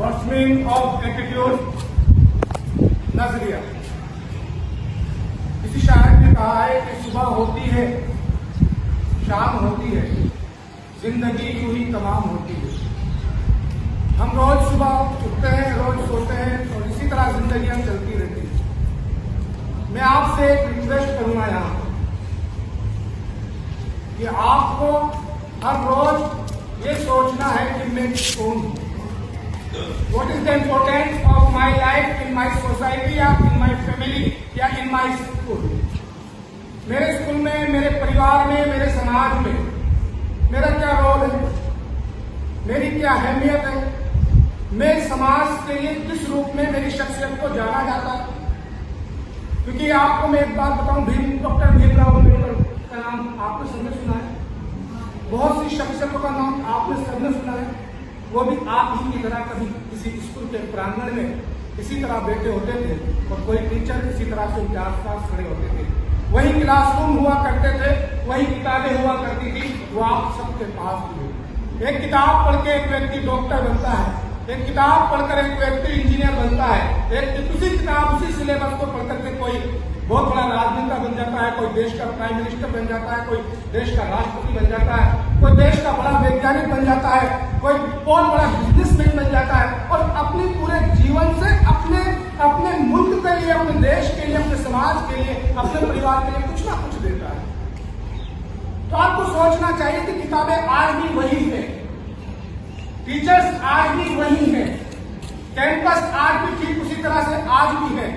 What's mean of attitude? नजरिया। किसी शायर ने कहा है कि सुबह होती है, शाम होती है, जिंदगी यूं ही तमाम होती है। हम रोज सुबह उठते हैं, रोज सोते हैं और इसी तरह जिंदगियां चलती रहती है। मैं आपसे एक रिक्वेस्ट करूंगा यहाँ कि आपको हर रोज ये सोचना है कि मैं कौन हूं। What is the importance of my life in my society या in my family या in my school? मेरे स्कूल में, मेरे परिवार में, मेरे समाज में मेरा क्या रोल है, मेरी क्या अहमियत है, मैं समाज के लिए किस रूप में मेरी शख्सियत को जाना जाता है। क्योंकि आपको मैं एक बात बताऊं, डॉक्टर भीमराव अम्बेडकर का नाम आपने सबने सुना है, बहुत सी शख्सियतों का नाम आपने सबने सुना है। वो भी आप ही की तरह कभी किसी स्कूल के प्रांगण में इसी तरह बैठे होते थे और कोई टीचर इसी तरह से उनके आसपास खड़े होते थे। वही क्लासरूम हुआ करते थे, वही किताबें हुआ करती थी, वो आप सबके पास भी। एक किताब पढ़ के एक व्यक्ति डॉक्टर बनता है, एक किताब पढ़कर एक व्यक्ति इंजीनियर बनता है, एक उसी किताब उसी सिलेबस को पढ़कर के कोई बहुत बड़ा राजनेता बन जाता है, कोई देश का प्राइम मिनिस्टर बन जाता है, कोई देश का राष्ट्रपति बन जाता है, कोई देश का बड़ा वैज्ञानिक बन जाता है, कोई बहुत बड़ा बिजनेसमैन बन जाता है और अपने पूरे जीवन से अपने मुल्क के लिए, अपने देश के लिए, अपने समाज के लिए, अपने परिवार के लिए कुछ ना कुछ देता है। तो आपको सोचना चाहिए कि किताबें आज भी वही है, टीचर्स आज भी वही है, कैंपस आज भी ठीक उसी तरह से आज भी है।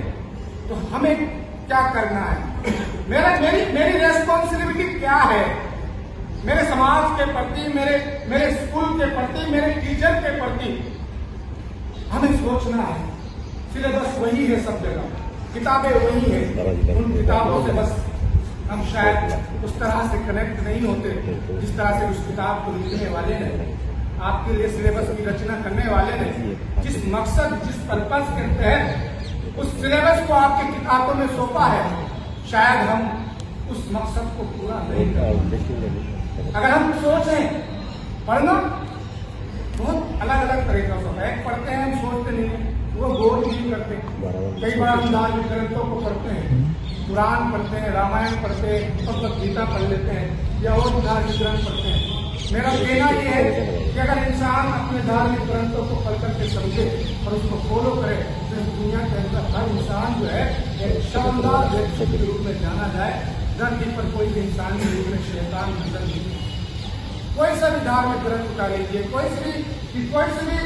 तो हमें क्या करना है, मेरी रेस्पॉन्सिबिलिटी क्या है मेरे समाज के प्रति, मेरे स्कूल के प्रति, मेरे टीचर के प्रति। हमें सोचना है। सिलेबस वही है सब जगह, किताबें वही है, उन किताबों से बस हम शायद उस तरह से कनेक्ट नहीं होते जिस तरह से उस किताब को लिखने वाले ने, आपके लिए सिलेबस की रचना करने वाले ने जिस मकसद, जिस पर्पस के तहत उस सिलेबस को आपकी किताबों में सौंपा है, शायद हम उस मकसद को पूरा नहीं कर। अगर हम सोचें, पढ़ना बहुत अलग अलग तरीका से है। एक पढ़ते हैं, हम सोचते नहीं, वो गौर नहीं करते। कई बार हम धार्मिक ग्रंथों को पढ़ते हैं, कुरान पढ़ते हैं, रामायण पढ़ते हैं, भगवद गीता पढ़ लेते हैं या और धार्मिक ग्रंथ पढ़ते हैं। मेरा कहना यह है कि अगर इंसान अपने धार्मिक ग्रंथों को पढ़ करके समझे और उसको फॉलो करे तो दुनिया के अंदर हर इंसान जो है एक शानदार व्यक्ति के रूप में जाना जाए। धरती पर कोई भी इंसान के रूप में शैतान नजर नहीं। कोई सा भी धार्मिक ग्रंथ उठा लीजिए, कोई से भी